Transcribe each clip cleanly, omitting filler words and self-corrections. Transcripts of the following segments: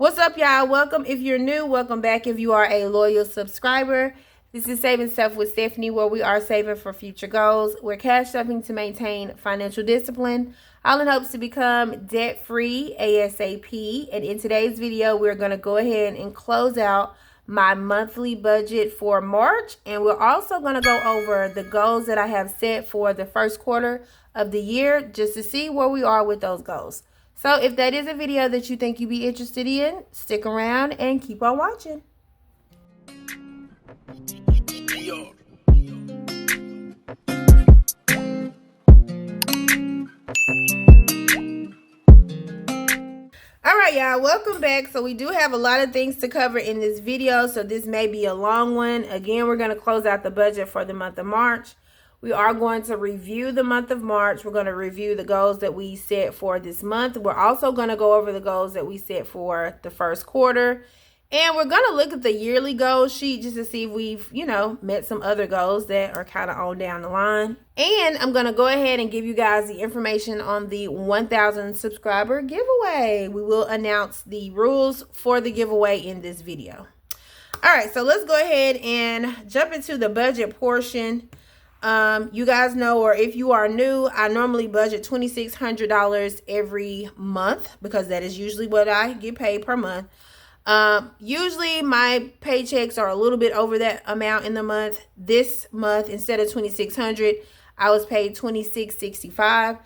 What's up, y'all? Welcome if you're new. Welcome back if you are a loyal subscriber. This is Saving Stuff with Stephanie, where we are saving for future goals. We're cash stuffing to maintain financial discipline, all in hopes to become debt-free ASAP. And in today's video, we're going to go ahead and close out my monthly budget for March. And we're also going to go over the goals that I have set for the first quarter of the year, just to see where we are with those goals. So if that is a video that you think you'd be interested in, stick around and keep on watching. All right, y'all, welcome back. So we do have a lot of things to cover in this video, so this may be a long one. Again, we're going to close out the budget for the month of March. We are going to review the month of March. We're going to review the goals that we set for this month. We're also going to go over the goals that we set for the first quarter. And we're going to look at the yearly goal sheet just to see if we've, met some other goals that are kind of on down the line. And I'm going to go ahead and give you guys the information on the 1,000 subscriber giveaway. We will announce the rules for the giveaway in this video. All right, so let's go ahead and jump into the budget portion. You guys know, or if you are new, I normally budget $2,600 every month because that is usually what I get paid per month. Usually my paychecks are a little bit over that amount in the month. This month, instead of $2,600, I was paid $2,665.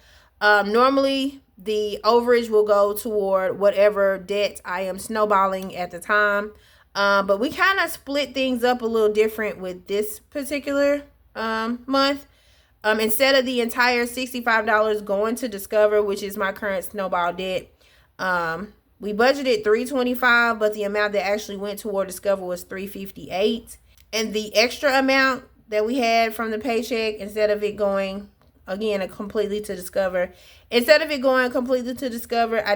Normally the overage will go toward whatever debt I am snowballing at the time. But we kind of split things up a little different with this particular month. Instead of the entire $65 going to Discover, which is my current snowball debt, we budgeted $325, but the amount that actually went toward Discover was $358. And the extra amount that we had from the paycheck, instead of it going again completely to Discover, I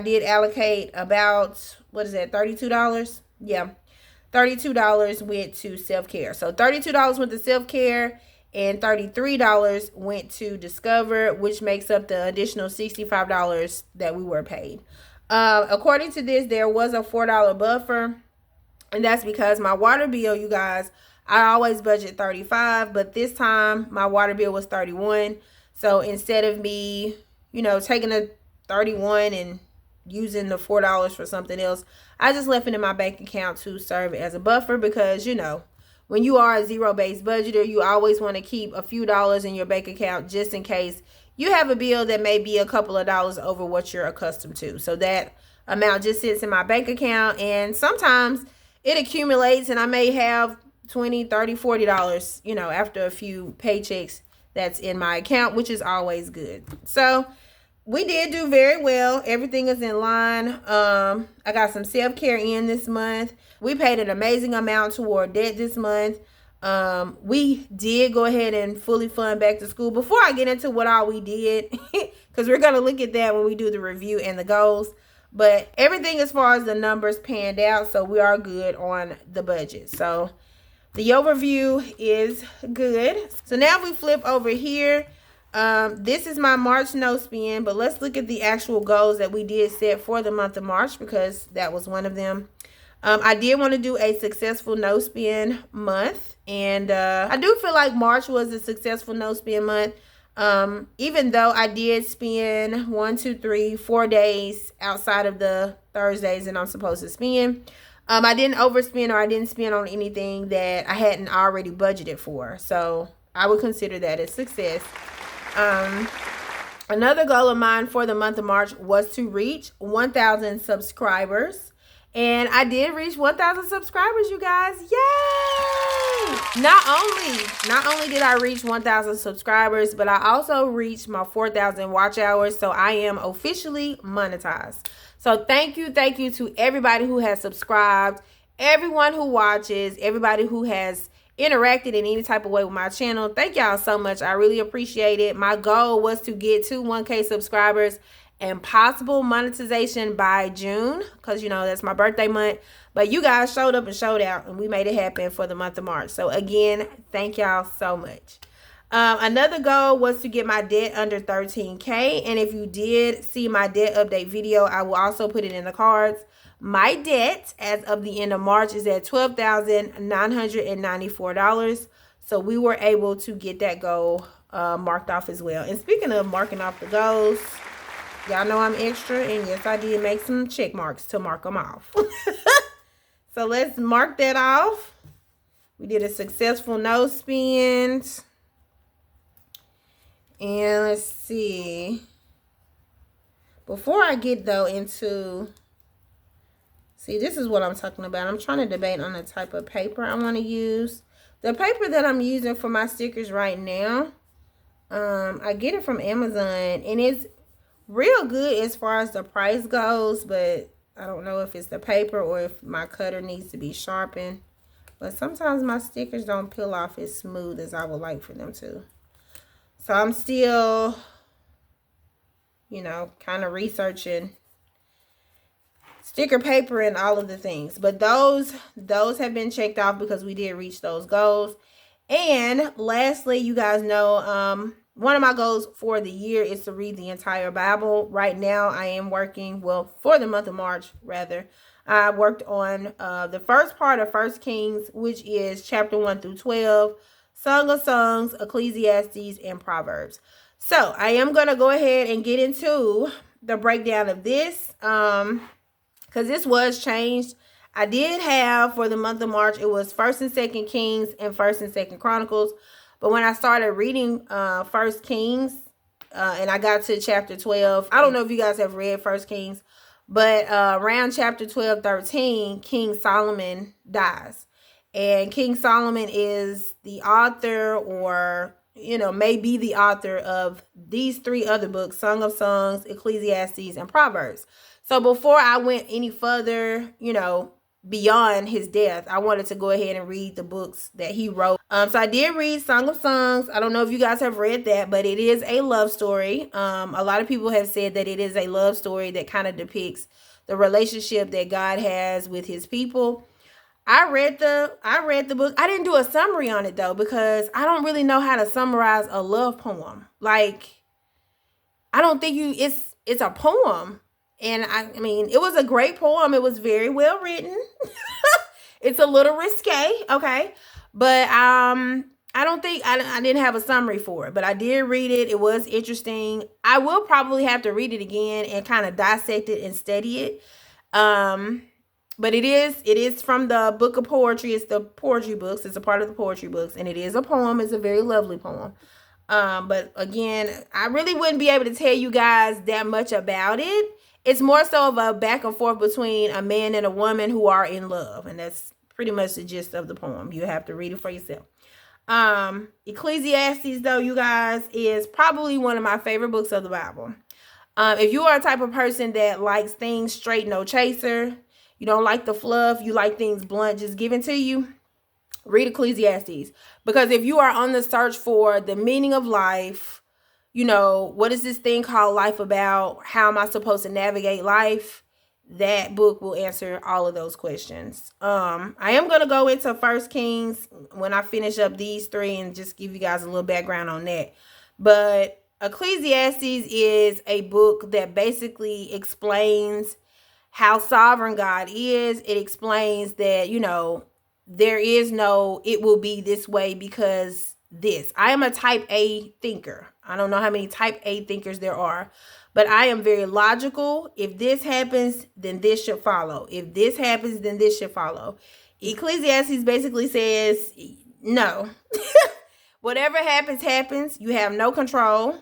did allocate about, $32? Yeah, $32 went to self-care. So $32 went to self-care and $33 went to Discover, which makes up the additional $65 that we were paid. According to this, there was a $4 buffer, and that's because my water bill, you guys, I always budget $35, but this time my water bill was $31. So instead of me, taking a $31 and using the $4 for something else, I just left it in my bank account to serve as a buffer because, when you are a zero-based budgeter, you always want to keep a few dollars in your bank account just in case you have a bill that may be a couple of dollars over what you're accustomed to. So that amount just sits in my bank account, and sometimes it accumulates and I may have $20, $30, $40, after a few paychecks that's in my account, which is always good. So we did do very well. Everything is in line. I got some self-care in this month. We paid an amazing amount toward debt this month. We did go ahead and fully fund back to school. Before I get into what all we did, because we're going to look at that when we do the review and the goals. But everything as far as the numbers panned out, so we are good on the budget. So the overview is good. So now we flip over here. This is my March no spend, but let's look at the actual goals that we did set for the month of March because that was one of them. I did want to do a successful no spend month, and I do feel like March was a successful no spend month. Even though I did spend 4 days outside of the Thursdays that I'm supposed to spend. I didn't overspend, or I didn't spend on anything that I hadn't already budgeted for. So I would consider that a success. Another goal of mine for the month of March was to reach 1,000 subscribers. And I did reach 1,000 subscribers, you guys. Yay! Not only did I reach 1,000 subscribers, but I also reached my 4,000 watch hours. So I am officially monetized. So thank you to everybody who has subscribed, everyone who watches, everybody who has interacted in any type of way with my channel. Thank y'all so much. I really appreciate it. My goal was to get to 1K subscribers and possible monetization by June, because that's my birthday month. But you guys showed up and showed out, and we made it happen for the month of March. So again, thank y'all so much. Another goal was to get my debt under 13K. And if you did see my debt update video, I will also put it in the cards. My debt as of the end of March is at $12,994. So we were able to get that goal marked off as well. And speaking of marking off the goals, y'all know I'm extra, and yes, I did make some check marks to mark them off. So let's mark that off. We did a successful no spend. And let's see. Before I get though into, see, this is what I'm talking about. I'm trying to debate on the type of paper I want to use. The paper that I'm using for my stickers right now, I get it from Amazon, and it's real good as far as the price goes, but I don't know if it's the paper or if my cutter needs to be sharpened. But sometimes my stickers don't peel off as smooth as I would like for them to. So I'm still, you know, kind of researching sticker paper and all of the things. But those have been checked off because we did reach those goals. And lastly, you guys know, one of my goals for the year is to read the entire Bible. Right now, I am working, well, for the month of March, rather. I worked on the first part of 1 Kings, which is chapter 1 through 12, Song of Songs, Ecclesiastes, and Proverbs. So I am going to go ahead and get into the breakdown of this because this was changed. I did have, for the month of March, it was 1st and 2nd Kings and 1st and 2nd Chronicles. But when I started reading 1 Kings and I got to chapter 12, I don't know if you guys have read 1 Kings, but around chapter 12, 13, King Solomon dies. And King Solomon is the author, or, you know, maybe the author of these 3 other books, Song of Songs, Ecclesiastes, and Proverbs. So before I went any further, you know, beyond his death, I wanted to go ahead and read the books that he wrote. So I did read Song of Songs. I don't know if you guys have read that, but it is a love story. A lot of people have said that it is a love story that kind of depicts the relationship that God has with his people. I read the book. I didn't do a summary on it though, because I don't really know how to summarize a love poem. Like, I don't think it's a poem. And I mean, it was a great poem. It was very well written. It's a little risque, okay? But I don't think, I didn't have a summary for it, but I did read it. It was interesting. I will probably have to read it again and kind of dissect it and study it. But it is from the book of poetry. It's the poetry books. It's a part of the poetry books, and it is a poem. It's a very lovely poem. But again, I really wouldn't be able to tell you guys that much about it. It's more so of a back and forth between a man and a woman who are in love. And that's pretty much the gist of the poem. You have to read it for yourself. Ecclesiastes, though, you guys, is probably one of my favorite books of the Bible. If you are a type of person that likes things straight, no chaser, you don't like the fluff, you like things blunt, just given to you, read Ecclesiastes. Because if you are on the search for the meaning of life, you know, what is this thing called life about? How am I supposed to navigate life? That book will answer all of those questions. I am going to go into 1 Kings when I finish up these 3 and just give you guys a little background on that. But Ecclesiastes is a book that basically explains how sovereign God is. It explains that, you know, there is no, it will be this way because this. I am a type A thinker. I don't know how many type A thinkers there are, but I am very logical. If this happens, then this should follow. If this happens, then this should follow. Ecclesiastes basically says, no. Whatever happens, happens. You have no control.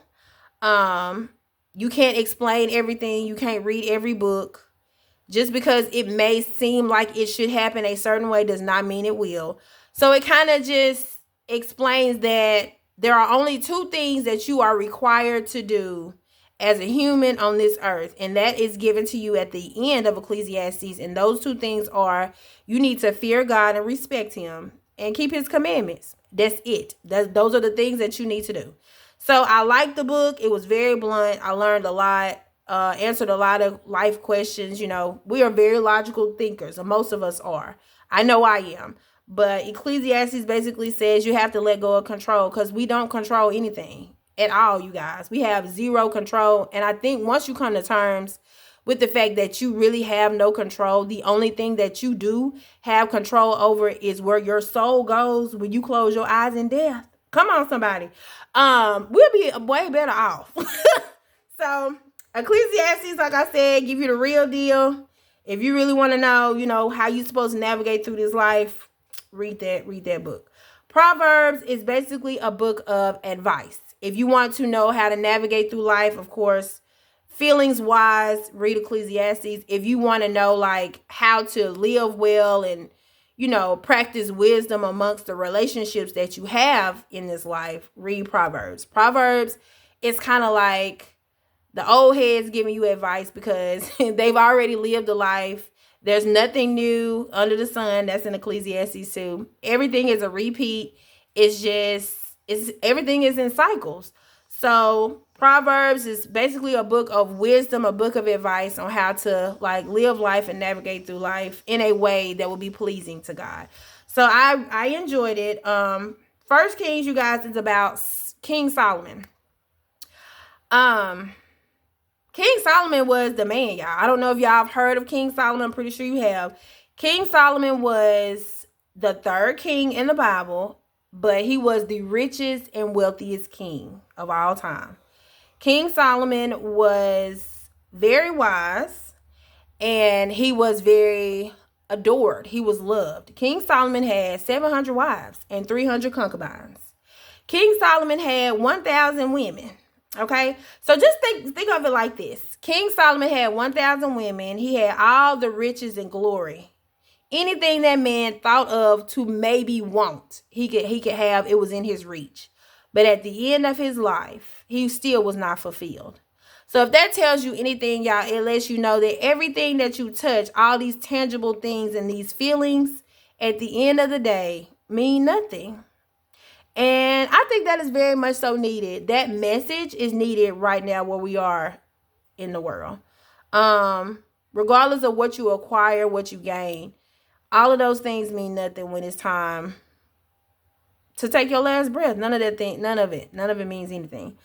You can't explain everything. You can't read every book. Just because it may seem like it should happen a certain way does not mean it will. So it kind of just explains that there are only 2 things that you are required to do as a human on this earth. And that is given to you at the end of Ecclesiastes. And those 2 things are, you need to fear God and respect him and keep his commandments. That's it. Those are the things that you need to do. So I liked the book. It was very blunt. I learned a lot. Answered a lot of life questions. You know, we are very logical thinkers, and most of us are. I know I am. But Ecclesiastes basically says you have to let go of control, because we don't control anything at all, you guys. We have zero control. And I think once you come to terms with the fact that you really have no control. The only thing that you do have control over is where your soul goes when you close your eyes in death. Come on, somebody. We'll be way better off. So Ecclesiastes, like I said, give you the real deal. If you really want to know, how you're supposed to navigate through this life, read that book. Proverbs is basically a book of advice. If you want to know how to navigate through life, of course, feelings wise, read Ecclesiastes. If you want to know like how to live well and practice wisdom amongst the relationships that you have in this life, read Proverbs. Proverbs is kind of like the old heads giving you advice because they've already lived a life. There's nothing new under the sun. That's in Ecclesiastes too. Everything is a repeat. Everything is in cycles. So Proverbs is basically a book of wisdom, a book of advice on how to like live life and navigate through life in a way that will be pleasing to God. So I enjoyed it. First Kings, you guys, is about King Solomon. King Solomon was the man, y'all. I don't know if y'all have heard of King Solomon. I'm pretty sure you have. King Solomon was the third king in the Bible, but he was the richest and wealthiest king of all time. King Solomon was very wise, and he was very adored. He was loved. King Solomon had 700 wives and 300 concubines. King Solomon had 1,000 women. Okay, so just think of it like this. King Solomon had 1,000 women. He had all the riches and glory. Anything that man thought of to maybe want, he could have. It was in his reach. But at the end of his life, he still was not fulfilled. So if that tells you anything, y'all, it lets you know that everything that you touch, all these tangible things and these feelings, at the end of the day, mean nothing. And I think that is very much so needed. That message is needed right now where we are in the world. Regardless of what you acquire, what you gain, all of those things mean nothing when it's time to take your last breath. None of it means anything.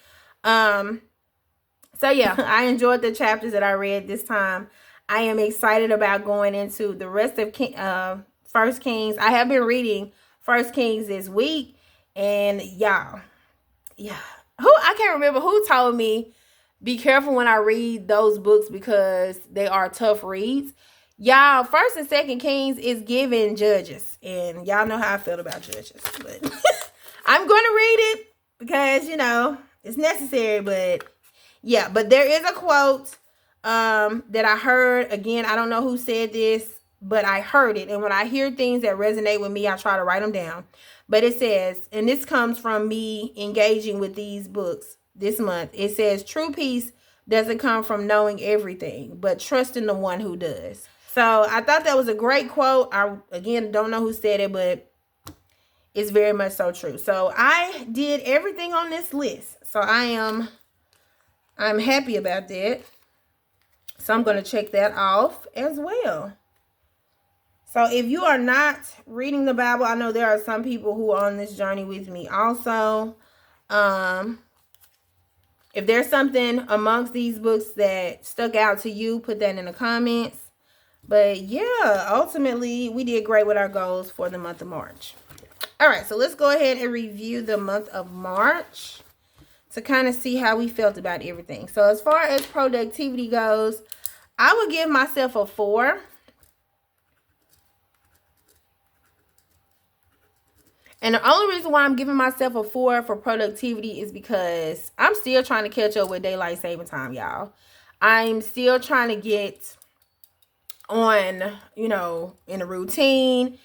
So yeah, I enjoyed the chapters that I read this time. I am excited about going into the rest of First Kings. I have been reading First Kings this week. And y'all, I can't remember who told me be careful when I read those books because they are tough reads. Y'all, First and Second Kings is giving Judges, and y'all know how I feel about Judges, but I'm going to read it because it's necessary. But yeah, but there is a quote that I heard. Again, I don't know who said this, but I heard it, and when I hear things that resonate with me, I try to write them down. But it says, and this comes from me engaging with these books this month. It says, true peace doesn't come from knowing everything, but trusting the one who does. So I thought that was a great quote. I, again, don't know who said it, but it's very much so true. So I did everything on this list. So I'm happy about that. So I'm going to check that off as well. So if you are not reading the Bible, I know there are some people who are on this journey with me also. If there's something amongst these books that stuck out to you, put that in the comments. But yeah, ultimately, we did great with our goals for the month of March. All right, so let's go ahead and review the month of March to kind of see how we felt about everything. So as far as productivity goes, I would give myself a 4. And the only reason why I'm giving myself a 4 for productivity is because I'm still trying to catch up with daylight saving time, y'all. I'm still trying to get on, in a routine.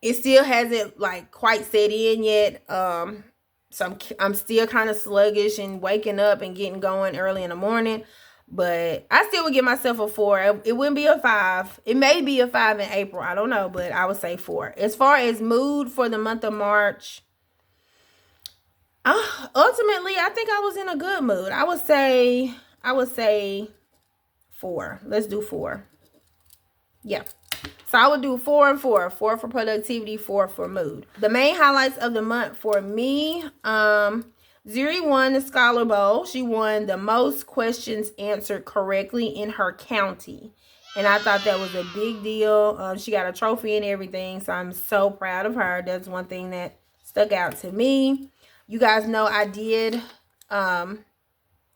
It still hasn't like quite set in yet. So I'm still kind of sluggish and waking up and getting going early in the morning. But I still would give myself a 4. It wouldn't be a 5. It may be a 5 in April. I don't know, but I would say 4. As far as mood for the month of March, ultimately, I think I was in a good mood. I would say 4. Let's do 4. Yeah. So I would do 4 and 4. 4 for productivity, 4 for mood. The main highlights of the month for me, Ziri won the Scholar Bowl. She won the most questions answered correctly in her county. And I thought that was a big deal. She got a trophy and everything. So I'm so proud of her. That's one thing that stuck out to me. You guys know I did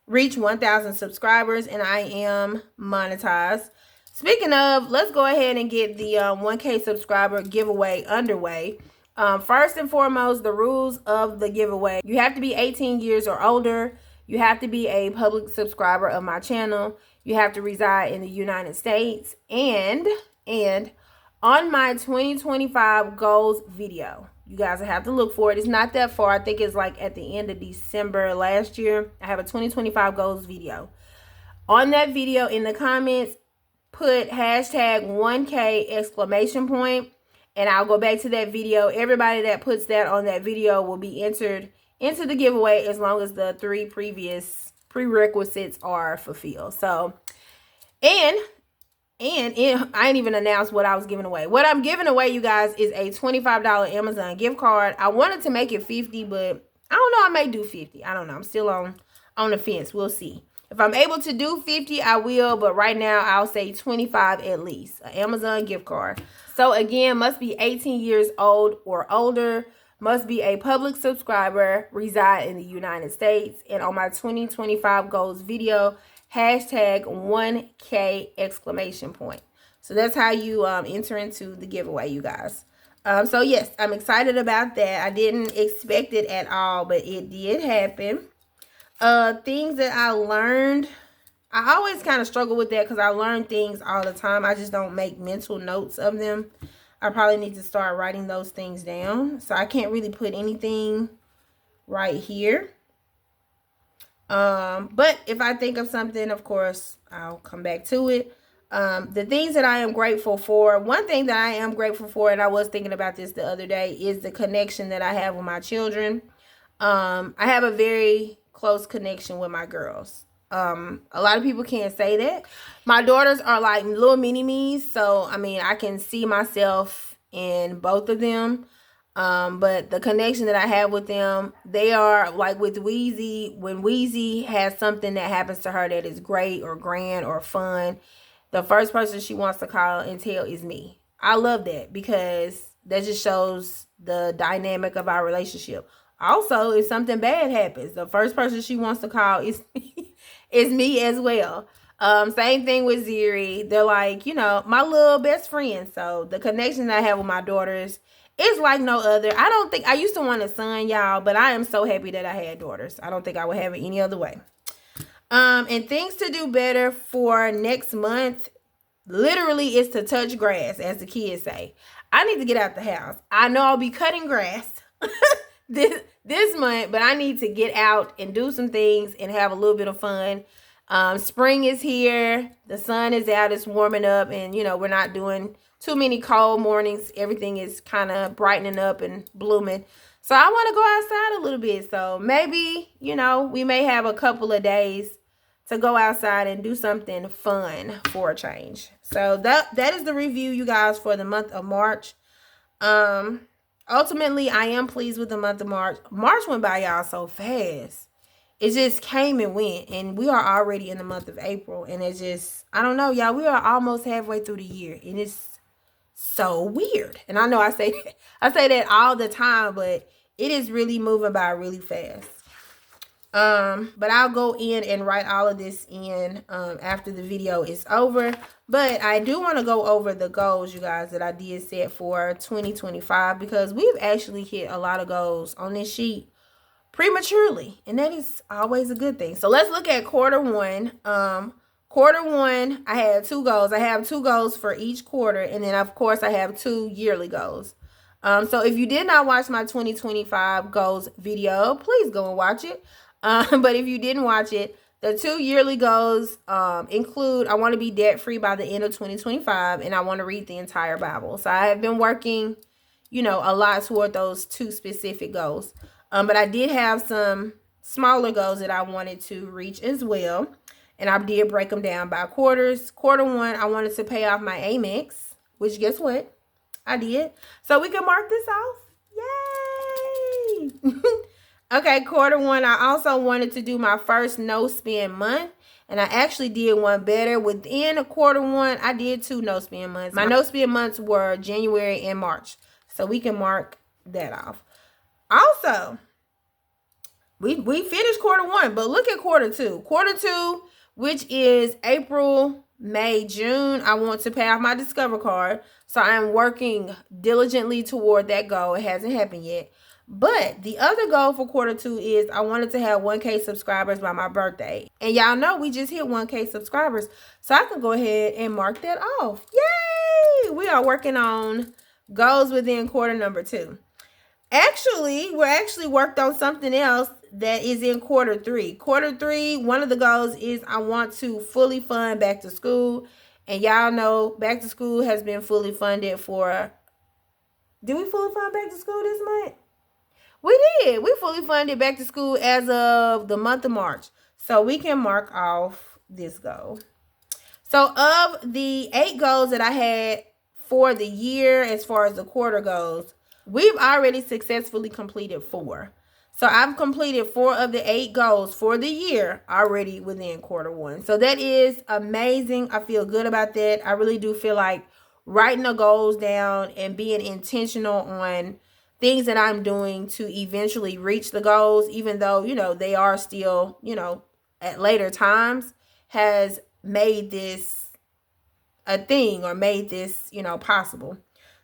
reach 1,000 subscribers and I am monetized. Speaking of, let's go ahead and get the 1K subscriber giveaway underway. First and foremost, the rules of the giveaway. You have to be 18 years or older. You have to be a public subscriber of my channel. You have to reside in the United States. And on my 2025 goals video, you guys have to look for it. It's not that far. I think it's like at the end of December last year. I have a 2025 goals video. On that video, in the comments, put hashtag 1K exclamation point. And I'll go back to that video. Everybody that puts that on that video will be entered into the giveaway as long as the 3 previous prerequisites are fulfilled. So, and I ain't even announced what I was giving away. What I'm giving away, you guys, is a $25 Amazon gift card. I wanted to make it 50, but I don't know. I may do 50. I don't know. I'm still on the fence. We'll see. If I'm able to do 50, I will. But right now, I'll say 25 at least. An Amazon gift card. So again, must be 18 years old or older. Must be a public subscriber. Reside in the United States. And on my 2025 goals video, hashtag 1K exclamation point. So that's how you enter into the giveaway, you guys. So yes, I'm excited about that. I didn't expect it at all, but it did happen. Things that I learned. I always kind of struggle with that because I learn things all the time. I just don't make mental notes of them. I probably need to start writing those things down. So I can't really put anything right here. But if I think of something, of course, I'll come back to it. The things that I am grateful for. One thing that I am grateful for, and I was thinking about this the other day, is the connection that I have with my children. I have a very close connection with my girls. A lot of people can't say that. My daughters are like little mini-me's, so I mean I can see myself in both of them. But the connection that I have with them, they are like with Weezy. When Weezy has something that happens to her that is great or grand or fun, the first person she wants to call and tell is me. I love that because that just shows the dynamic of our relationship. Also, if something bad happens, the first person she wants to call is me as well. Same thing with Ziri. They're like, you know, my little best friend. So the connection that I have with my daughters is like no other. I used to want a son, y'all, but I am so happy that I had daughters. I don't think I would have it any other way. And things to do better for next month, literally, is to touch grass, as the kids say. I need to get out the house. I know I'll be cutting grass this month, but I need to get out and do some things and have a little bit of fun. Spring is here. The sun is out. It's warming up, and you know we're not doing too many cold mornings. Everything is kind of brightening up and blooming. So I want to go outside a little bit. So maybe, you know, we may have a couple of days to go outside and do something fun for a change. So that is the review, you guys, for the month of March. Ultimately, I am pleased with the month of March. March went by, y'all, so fast. It just came and went, and we are already in the month of April, and it's just, I don't know, y'all, we are almost halfway through the year, and it's so weird. And I know I say that all the time, but it is really moving by really fast. But I'll go in and write all of this in after the video is over. But I do want to go over the goals, you guys, that I did set for 2025, because we've actually hit a lot of goals on this sheet prematurely, and that is always a good thing. So let's look at quarter one. Quarter one, I had 2 goals. I have 2 goals for each quarter, and then of course I have 2 yearly goals. So if you did not watch my 2025 goals video, please go and watch it. But if you didn't watch it, the 2 yearly goals include, I want to be debt free by the end of 2025, and I want to read the entire Bible. So I have been working, you know, a lot toward those 2 specific goals. But I did have some smaller goals that I wanted to reach as well. And I did break them down by quarters. Quarter one, I wanted to pay off my Amex, which guess what? I did. So we can mark this off. Yay! Okay, quarter one, I also wanted to do my first no spend month. And I actually did one better. Within a quarter one, I did 2 no spend months. My no spend months were January and March. So we can mark that off. Also, we finished quarter one, but look at quarter two. Quarter two, which is April, May, June, I want to pay off my Discover card. So I'm working diligently toward that goal. It hasn't happened yet. But the other goal for quarter two is I wanted to have 1K subscribers by my birthday. And y'all know we just hit 1K subscribers. So I can go ahead and mark that off. Yay! We are working on goals within quarter number two. Actually, we're actually worked on something else that is in quarter three. Quarter three, one of the goals is I want to fully fund back to school. And y'all know back to school has been fully funded for... Did we fully fund back to school this month? We did. We fully funded back to school as of the month of March. So we can mark off this goal. So of the 8 goals that I had for the year as far as the quarter goes, we've already successfully completed 4. So I've completed 4 of the 8 goals for the year already within quarter one. So that is amazing. I feel good about that. I really do feel like writing the goals down and being intentional on things that I'm doing to eventually reach the goals, even though, you know, they are still, you know, at later times, has made this a thing or made this, you know, possible.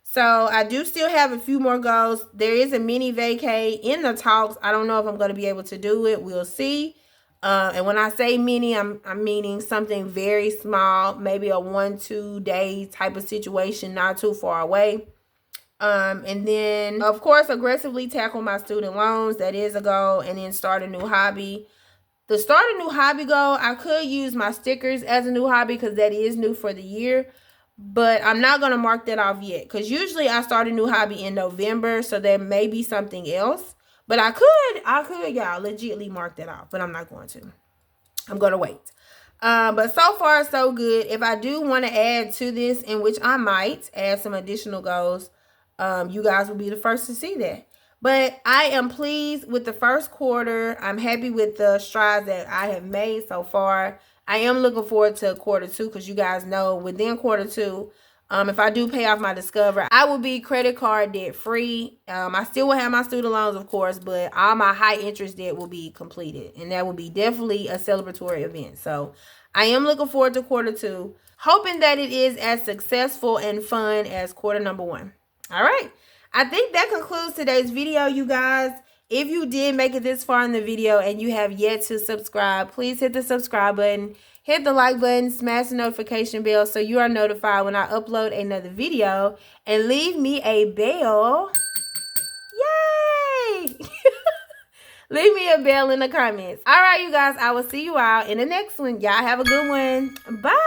So I do still have a few more goals. There is a mini vacay in the talks. I don't know if I'm going to be able to do it. We'll see. And when I say mini, I'm meaning something very small, maybe a 1-2 day type of situation, not too far away. And then, of course, aggressively tackle my student loans. That is a goal. And then start a new hobby. The start a new hobby goal, I could use my stickers as a new hobby because that is new for the year. But I'm not going to mark that off yet because usually I start a new hobby in November. So there may be something else. But I could, y'all, legitly mark that off. But I'm not going to. I'm going to wait. But so far, so good. If I do want to add to this, in which I might add some additional goals, you guys will be the first to see that. But I am pleased with the first quarter. I'm happy with the strides that I have made so far. I am looking forward to quarter two because you guys know within quarter two, if I do pay off my Discover, I will be credit card debt free. I still will have my student loans, of course, but all my high interest debt will be completed. And that will be definitely a celebratory event. So I am looking forward to quarter two, hoping that it is as successful and fun as quarter number one. All right. I think that concludes today's video, you guys. If you did make it this far in the video and you have yet to subscribe, please hit the subscribe button, hit the like button, smash the notification bell so you are notified when I upload another video, and leave me a bell. Yay! Leave me a bell in the comments. All right, you guys, I will see you out in the next one. Y'all have a good one. Bye.